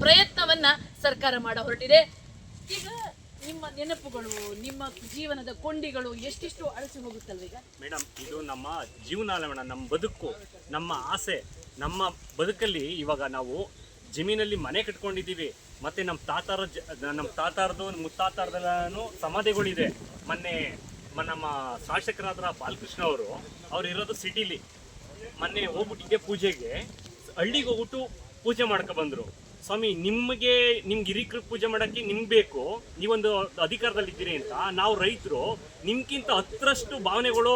ಪ್ರಯತ್ನವನ್ನ ಸರ್ಕಾರ ಮಾಡ ಹೊರಟಿದೆ. ಈಗ ನಿಮ್ಮ ನೆನಪುಗಳು, ನಿಮ್ಮ ಜೀವನದ ಕೊಂಡಿಗಳು ಎಷ್ಟಿಷ್ಟು ಅಳಿಸಿ ಹೋಗುತ್ತಲ್ವ ಈಗ ಮೇಡಮ್? ಇದು ನಮ್ಮ ಜೀವನ ಅಲ್ಲ ಮೇಡಮ್, ನಮ್ಮ ಬದುಕು, ನಮ್ಮ ಆಸೆ. ನಮ್ಮ ಬದುಕಲ್ಲಿ ಇವಾಗ ನಾವು ಜಮೀನಲ್ಲಿ ಮನೆ ಕಟ್ಕೊಂಡಿದ್ದೀವಿ. ಮತ್ತೆ ನಮ್ಮ ತಾತಾರದು ಮುತ್ತಾತಾರದೆಲ್ಲೂ ಸಮಾಧಿಗಳಿದೆ. ಮೊನ್ನೆ ನಮ್ಮ ಶಾಸಕರಾದ ಬಾಲಕೃಷ್ಣ ಅವ್ರು ಇರೋದು ಸಿಟಿಲಿ. ಮೊನ್ನೆ ಹೋಗ್ಬಿಟ್ಟಿದ್ದೆ ಪೂಜೆಗೆ, ಹಳ್ಳಿಗೆ ಹೋಗ್ಬಿಟ್ಟು ಪೂಜೆ ಮಾಡ್ಕೊ ಬಂದ್ರು. ಸ್ವಾಮಿ, ನಿಮ್ಗೆ ಹಿರಿಕರು ಪೂಜೆ ಮಾಡೋಕ್ಕೆ ನಿಮ್ಗೆ ಬೇಕು, ನೀವೊಂದು ಅಧಿಕಾರದಲ್ಲಿದ್ದೀರಿ ಅಂತ. ನಾವು ರೈತರು, ನಿಮ್ಗಿಂತ 10ರಷ್ಟು ಭಾವನೆಗಳು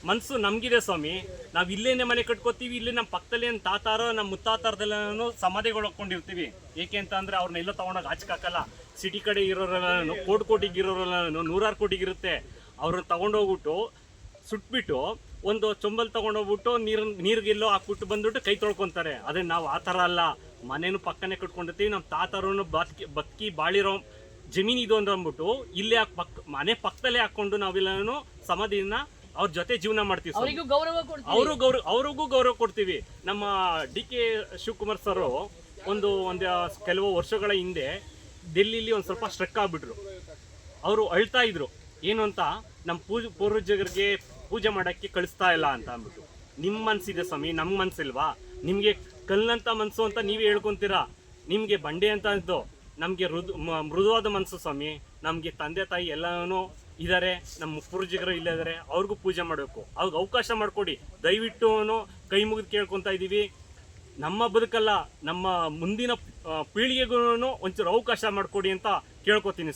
ಮನಸ್ಸು ನಮಗಿದೆ ಸ್ವಾಮಿ. ನಾವು ಇಲ್ಲೇನೆ ಮನೆ ಕಟ್ಕೋತೀವಿ, ಇಲ್ಲೇ ನಮ್ಮ ಪಕ್ಕದಲ್ಲಿ ತಾತಾರೋ ನಮ್ಮ ಮುತ್ತಾತಾರದೆಲ್ಲೂ ಸಮಾಧಿಗಳು ಹಾಕೊಂಡಿರ್ತೀವಿ. ಏಕೆ ಅಂತ ಅಂದರೆ ಅವ್ರನ್ನೆಲ್ಲ ತೊಗೊಂಡೋಗಿ ಹಾಕಲ್ಲ. ಸಿಟಿ ಕಡೆ ಇರೋರೆಲ್ಲೂ ಕೋಟಿಗೆ ಇರೋರೆಲ್ಲೂ 100 ಕೋಟಿಗಿರುತ್ತೆ. ಅವ್ರನ್ನ ತೊಗೊಂಡೋಗ್ಬಿಟ್ಟು ಸುಟ್ಬಿಟ್ಟು ಒಂದು ಚೊಂಬಲ್ ತೊಗೊಂಡೋಗ್ಬಿಟ್ಟು ನೀರಿಗೆಲ್ಲೋ ಹಾಕ್ಬಿಟ್ಟು ಬಂದ್ಬಿಟ್ಟು ಕೈ ತೊಳ್ಕೊತಾರೆ. ಅದೇ ನಾವು ಆ ಥರ ಅಲ್ಲ. ಮನೇನು ಪಕ್ಕನೇ ಕಟ್ಕೊಂಡಿರ್ತೀವಿ. ನಮ್ಮ ತಾತಾರನು ಬಕ್ಕಿ ಬಾಳಿರೋ ಜಮೀನು ಇದು ಅಂದ್ಬಿಟ್ಟು ಇಲ್ಲೇ ಮನೆ ಪಕ್ಕದಲ್ಲೇ ಹಾಕ್ಕೊಂಡು ನಾವೆಲ್ಲನೂ ಸಮಾಧಿನ ಅವ್ರ ಜೊತೆ ಜೀವನ ಮಾಡ್ತೀವಿ. ಅವ್ರಿಗೂ ಗೌರವ ಕೊಡ್ತೀವಿ. ನಮ್ಮ DK ಶಿವಕುಮಾರ್ ಸರ್ ಒಂದು ಕೆಲವು ವರ್ಷಗಳ ಹಿಂದೆ ಡೆಲ್ಲಿಲಿ ಒಂದು ಸ್ವಲ್ಪ ಸ್ಟ್ರಕ್ ಆಗ್ಬಿಟ್ರು. ಅವರು ಅಳ್ತಾ ಇದ್ರು. ಏನು ಅಂತ, ನಮ್ಮ ಪೂರ್ವಜರಿಗೆ ಪೂಜೆ ಮಾಡೋಕ್ಕೆ ಕಳಿಸ್ತಾ ಇಲ್ಲ ಅಂತ ಅಂದ್ಬಿಟ್ಟು. ನಿಮ್ಮ ಮನಸ್ಸಿದೆ ಸ್ವಾಮಿ, ನಮ್ಮ ಮನಸ್ಸಿಲ್ವಾ? ನಿಮಗೆ ಕಲ್ಲಂತ ಮನಸ್ಸು ಅಂತ ನೀವೇ ಹೇಳ್ಕೊತೀರಾ. ನಿಮಗೆ ಬಂಡೆ ಅಂತ ಇದ್ದು, ನಮಗೆ ಮೃದುವಾದ ಮನಸ್ಸು ಸ್ವಾಮಿ. ನಮಗೆ ತಂದೆ ತಾಯಿ ಎಲ್ಲನೂ ಇದ್ದಾರೆ, ನಮ್ಮ ಪೂರ್ವಜರು ಇಲ್ಲಿದ್ದಾರೆ. ಅವ್ರಿಗೂ ಪೂಜೆ ಮಾಡಬೇಕು. ಅವ್ರಿಗೆ ಅವಕಾಶ ಮಾಡಿಕೊಡಿ ದಯವಿಟ್ಟು. ಕೈ ಮುಗಿದು ಕೇಳ್ಕೊತಾ ಇದ್ದೀವಿ. ನಮ್ಮ ಬದುಕಲ್ಲ, ನಮ್ಮ ಮುಂದಿನ ಪೀಳಿಗೆಗೂ ಒಂಚೂರು ಅವಕಾಶ ಮಾಡಿಕೊಡಿ ಅಂತ ಕೇಳ್ಕೊತೀನಿ.